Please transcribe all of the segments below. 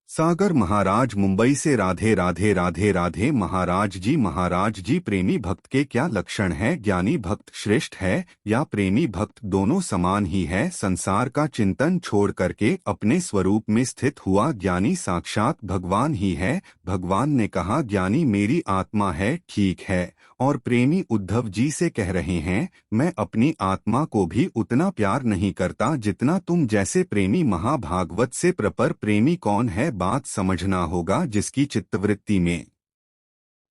सागर महाराज मुंबई से राधे राधे राधे राधे। महाराज जी प्रेमी भक्त के क्या लक्षण है? ज्ञानी भक्त श्रेष्ठ है या प्रेमी भक्त? दोनों समान ही है। संसार का चिंतन छोड़ करके अपने स्वरूप में स्थित हुआ ज्ञानी साक्षात भगवान ही है। भगवान ने कहा ज्ञानी मेरी आत्मा है, ठीक है। और प्रेमी उद्धव जी से कह रहे हैं मैं अपनी आत्मा को भी उतना प्यार नहीं करता जितना तुम जैसे प्रेमी। महाभागवत से प्रपर प्रेमी कौन है? बात समझना होगा जिसकी चित्तवृत्ति में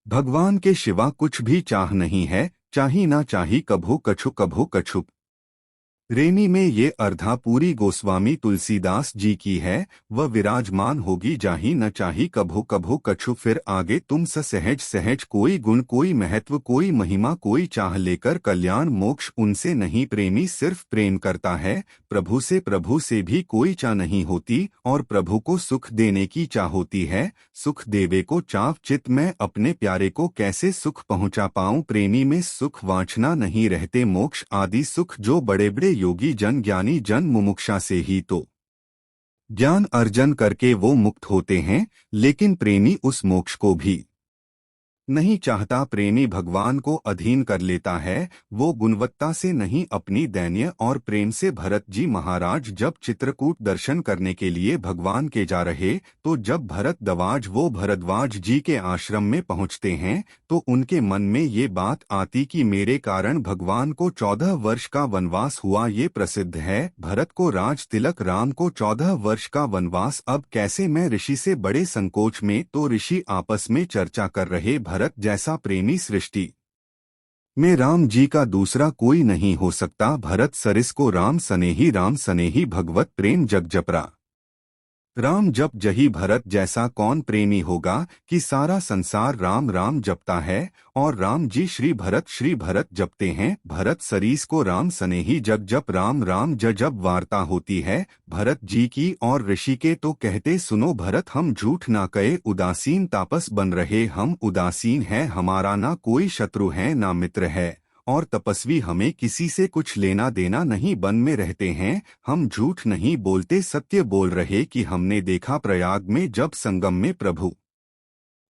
भगवान के सिवा कुछ भी चाह नहीं है। चाही ना चाही कभू कछु। रेमी में ये अर्धापूरी गोस्वामी तुलसीदास जी की है। वह विराजमान होगी जाही न चाही कभू कछु। फिर आगे तुम सहज सहज कोई गुण कोई महत्व कोई महिमा कोई चाह लेकर कल्याण मोक्ष उनसे नहीं। प्रेमी सिर्फ प्रेम करता है। प्रभु से भी कोई चाह नहीं होती और प्रभु को सुख देने की चाह होती है। सुख देवे को चाव चित मैं अपने प्यारे को कैसे सुख पहुंचा पाऊं। प्रेमी में सुख वांछना नहीं रहते मोक्ष आदि सुख जो बड़े बड़े योगी जन ज्ञानी जन मुमुक्षा से ही तो ज्ञान अर्जन करके वो मुक्त होते हैं, लेकिन प्रेमी उस मोक्ष को भी नहीं चाहता। प्रेमी भगवान को अधीन कर लेता है, वो गुणवत्ता से नहीं अपनी दैन्य और प्रेम से। भरत जी महाराज जब चित्रकूट दर्शन करने के लिए भगवान के जा रहे तो जब वो भरद्वाज जी के आश्रम में पहुंचते हैं तो उनके मन में ये बात आती कि मेरे कारण भगवान को 14 वर्ष का वनवास हुआ। ये प्रसिद्ध है। भरत को राज तिलक, राम को 14 वर्ष का वनवास। अब कैसे? मैं ऋषि से बड़े संकोच में। तो ऋषि आपस में चर्चा कर रहे भरत जैसा प्रेमी सृष्टि में राम जी का दूसरा कोई नहीं हो सकता। भरत सरिस को राम सनेही भगवत प्रेम जग जपरा। राम जप जही भरत जैसा कौन प्रेमी होगा कि सारा संसार राम राम जपता है और राम जी श्री भरत जपते हैं। भरत सरीस को राम सनेही जग जप राम राम जब वार्ता होती है भरत जी की और ऋषि के तो कहते सुनो भरत हम झूठ ना कहे उदासीन तापस बन रहे। हम उदासीन हैं, हमारा ना कोई शत्रु है ना मित्र है और तपस्वी हमें किसी से कुछ लेना देना नहीं। वन में रहते हैं, हम झूठ नहीं बोलते सत्य बोल रहे कि हमने देखा प्रयाग में जब संगम में प्रभु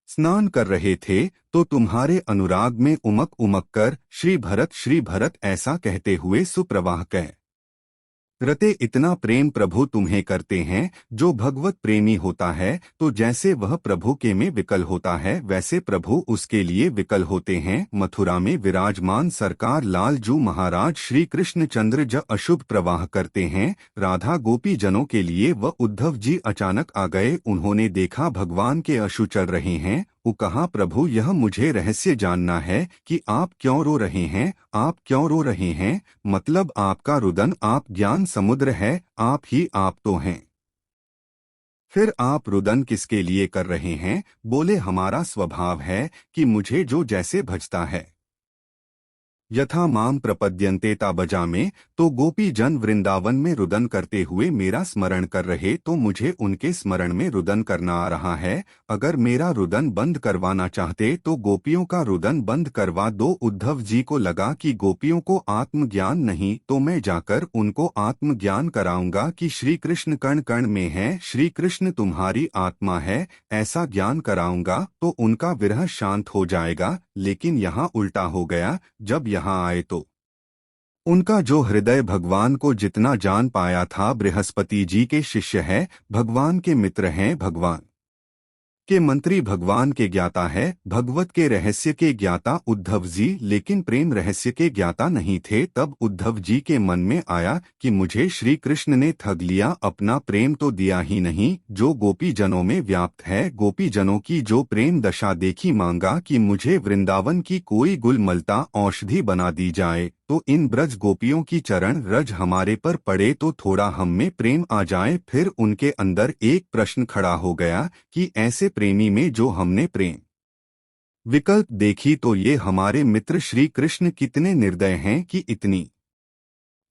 स्नान कर रहे थे तो तुम्हारे अनुराग में उमक उमक कर श्री भरत ऐसा कहते हुए सुप्रवाह कह रते। इतना प्रेम प्रभु तुम्हें करते हैं। जो भगवत प्रेमी होता है तो जैसे वह प्रभु के में विकल होता है वैसे प्रभु उसके लिए विकल होते हैं। मथुरा में विराजमान सरकार लाल जू महाराज श्री कृष्ण चंद्र जब अशुभ प्रवाह करते हैं राधा गोपी जनों के लिए वह उद्धव जी अचानक आ गए। उन्होंने देखा भगवान के अश्रु चल रहे हैं। वो कहा प्रभु यह मुझे रहस्य जानना है कि आप क्यों रो रहे हैं? आप क्यों रो रहे हैं? मतलब आपका रुदन, आप ज्ञान समुद्र है, आप ही आप तो हैं। फिर आप रुदन किसके लिए कर रहे हैं? बोले हमारा स्वभाव है कि मुझे जो जैसे भजता है यथा माम प्रपद्यन्ते ताबजा में। तो गोपी जन वृंदावन में रुदन करते हुए मेरा स्मरण कर रहे तो मुझे उनके स्मरण में रुदन करना आ रहा है। अगर मेरा रुदन बंद करवाना चाहते तो गोपियों का रुदन बंद करवा दो। उद्धव जी को लगा कि गोपियों को आत्मज्ञान नहीं तो मैं जाकर उनको आत्मज्ञान कराऊंगा कि श्री कृष्ण कण कण में है, श्री कृष्ण तुम्हारी आत्मा है, ऐसा ज्ञान कराऊंगा तो उनका विरह शांत हो जाएगा। लेकिन यहाँ उल्टा हो गया। जब यहाँ आए तो उनका जो हृदय भगवान को जितना जान पाया था, बृहस्पति जी के शिष्य है, भगवान के मित्र हैं, भगवान के मंत्री, भगवान के ज्ञाता है, भगवत के रहस्य के ज्ञाता उद्धव जी, लेकिन प्रेम रहस्य के ज्ञाता नहीं थे। तब उद्धव जी के मन में आया कि मुझे श्री कृष्ण ने ठग लिया, अपना प्रेम तो दिया ही नहीं जो गोपी जनों में व्याप्त है। गोपी जनों की जो प्रेम दशा देखी, मांगा कि मुझे वृंदावन की कोई गुलमलता औषधि बना दी जाए तो इन ब्रज गोपियों की चरण रज हमारे पर पड़े तो थोड़ा हम में प्रेम आ जाए। फिर उनके अंदर एक प्रश्न खड़ा हो गया कि ऐसे प्रेमी में जो हमने प्रेम विकल्प देखी तो ये हमारे मित्र श्री कृष्ण कितने निर्दय हैं कि इतनी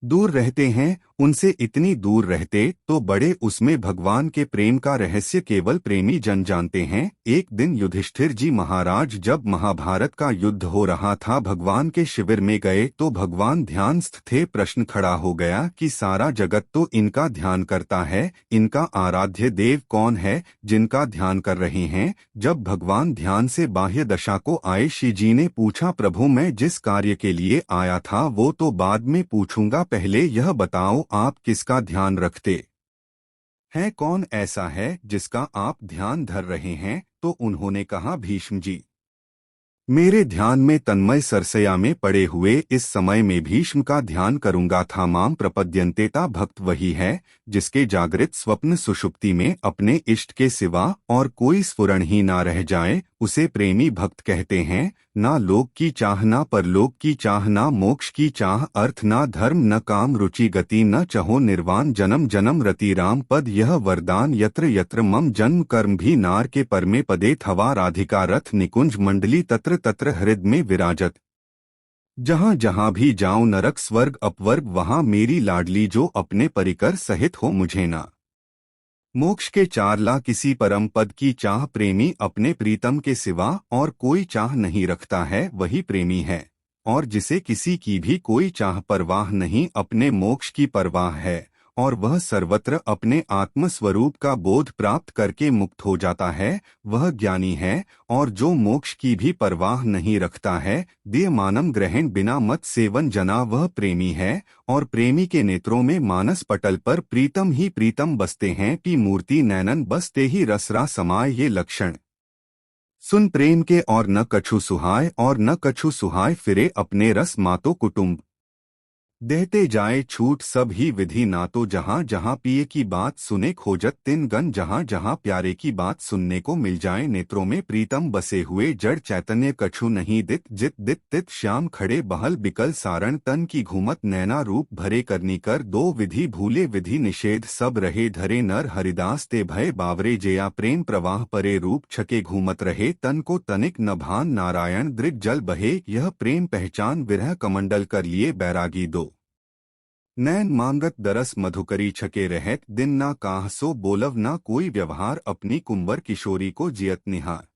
दूर रहते हैं। उनसे इतनी दूर रहते तो बड़े उसमें भगवान के प्रेम का रहस्य केवल प्रेमी जन जानते हैं। एक दिन युधिष्ठिर जी महाराज जब महाभारत का युद्ध हो रहा था भगवान के शिविर में गए तो भगवान ध्यानस्थ थे। प्रश्न खड़ा हो गया कि सारा जगत तो इनका ध्यान करता है, इनका आराध्य देव कौन है जिनका ध्यान कर रहे हैं। जब भगवान ध्यान से बाह्य दशा को आए श्री जी ने पूछा, प्रभु मैं जिस कार्य के लिए आया था वो तो बाद में पूछूंगा, पहले यह बताओ आप किसका ध्यान रखते हैं, कौन ऐसा है जिसका आप ध्यान धर रहे हैं। तो उन्होंने कहा, भीष्म जी। मेरे ध्यान में तन्मय सरसया में पड़े हुए इस समय में भीष्म का ध्यान करूंगा था। माम प्रपद्यन्तेता भक्त वही है जिसके जागृत स्वप्न सुषुप्ति में अपने इष्ट के सिवा और कोई स्फुरण ही ना रह जाए, उसे प्रेमी भक्त कहते हैं। ना लोक की चाह ना परलोक की चाह ना मोक्ष की चाह, अर्थ ना धर्म न काम रुचि गति न चहो निर्वाण, जन्म जन्म रति राम पद यह वरदान, यत्र यत्र मम जन्म कर्म भी नार के परमे पदे थवा राधिका रथ निकुंज मंडली तत्र तत्र हृद में विराजत। जहाँ जहाँ भी जाऊं नरक स्वर्ग अपवर्ग वहाँ मेरी लाडली जो अपने परिकर सहित हो मुझे ना मोक्ष के चार ला किसी परम पद की चाह, प्रेमी अपने प्रीतम के सिवा और कोई चाह नहीं रखता है वही प्रेमी है। और जिसे किसी की भी कोई चाह परवाह नहीं, अपने मोक्ष की परवाह है और वह सर्वत्र अपने आत्मस्वरूप का बोध प्राप्त करके मुक्त हो जाता है, वह ज्ञानी है। और जो मोक्ष की भी परवाह नहीं रखता है, देह मानम ग्रहण बिना मत सेवन जना, वह प्रेमी है। और प्रेमी के नेत्रों में मानस पटल पर प्रीतम ही प्रीतम बसते हैं, पी मूर्ति नैनन बसते ही रसरा समाय, ये लक्षण सुन प्रेम के और न कछु सुहाय और न कछु सुहाय, फिरे अपने रस मातो कुटुंब देहते जाए छूट सब ही विधि, ना तो जहाँ जहाँ पिए की बात सुने खोजत तिन गन, जहाँ जहाँ प्यारे की बात सुनने को मिल जाए। नेत्रों में प्रीतम बसे हुए जड़ चैतन्य कछु नहीं दित, जित दित तित श्याम खड़े बहल बिकल सारण, तन की घूमत नैना रूप भरे करनी कर, दो विधि भूले विधि निषेध सब रहे धरे, नर हरिदास ते भय बावरे जया, प्रेम प्रवाह परे रूप छके घूमत रहे, तन को तनिक न भान नारायण दृग जल बहे, यह प्रेम पहचान विरह कमंडल कर लिए बैरागी दो। नैन मांगत दरस मधुकरी छके रहत, दिन ना काह सो बोलव ना कोई व्यवहार, अपनी कुंवर किशोरी को जियत निहार।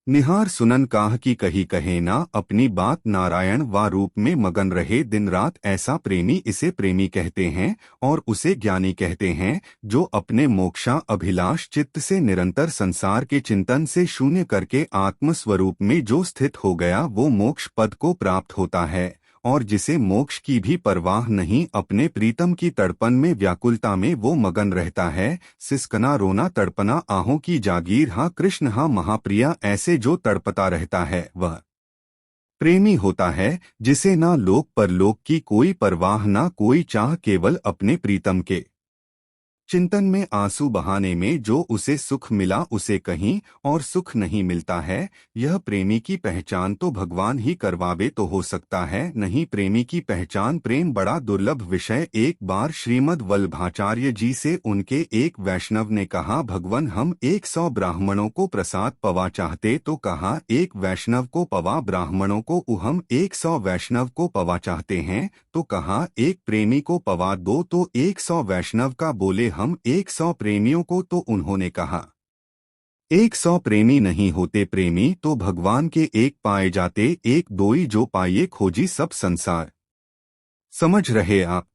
निहार सुनन काह की कही कहे ना, अपनी बात नारायण वा रूप में मगन रहे दिन रात, ऐसा प्रेमी इसे प्रेमी कहते हैं। और उसे ज्ञानी कहते हैं जो अपने मोक्षा अभिलाष चित्त से निरंतर संसार के चिंतन से शून्य करके आत्मस्वरूप में जो स्थित हो गया वो मोक्ष पद को प्राप्त होता है। और जिसे मोक्ष की भी परवाह नहीं, अपने प्रीतम की तड़पन में व्याकुलता में वो मगन रहता है। सिसकना रोना तड़पना आहों की जागीर, हाँ कृष्ण हाँ महाप्रिया, ऐसे जो तड़पता रहता है वह प्रेमी होता है, जिसे ना लोक परलोक की कोई परवाह ना कोई चाह, केवल अपने प्रीतम के चिंतन में आंसू बहाने में जो उसे सुख मिला उसे कहीं और सुख नहीं मिलता है। यह प्रेमी की पहचान तो भगवान ही करवावे तो हो सकता है, नहीं प्रेमी की पहचान प्रेम बड़ा दुर्लभ विषय। एक बार श्रीमद् वल्लभाचार्य जी से उनके एक वैष्णव ने कहा, भगवान हम 100 ब्राह्मणों को प्रसाद पवा चाहते, तो कहा एक वैष्णव को पवा, ब्राह्मणों को हम 100 वैष्णव को पवा चाहते हैं, तो कहा एक प्रेमी को पवा दो, तो 100 वैष्णव का बोले हम 100 प्रेमियों को, तो उन्होंने कहा 100 प्रेमी नहीं होते, प्रेमी तो भगवान के एक पाए जाते, एक दोई जो पाइए खोजी सब संसार। समझ रहे आप?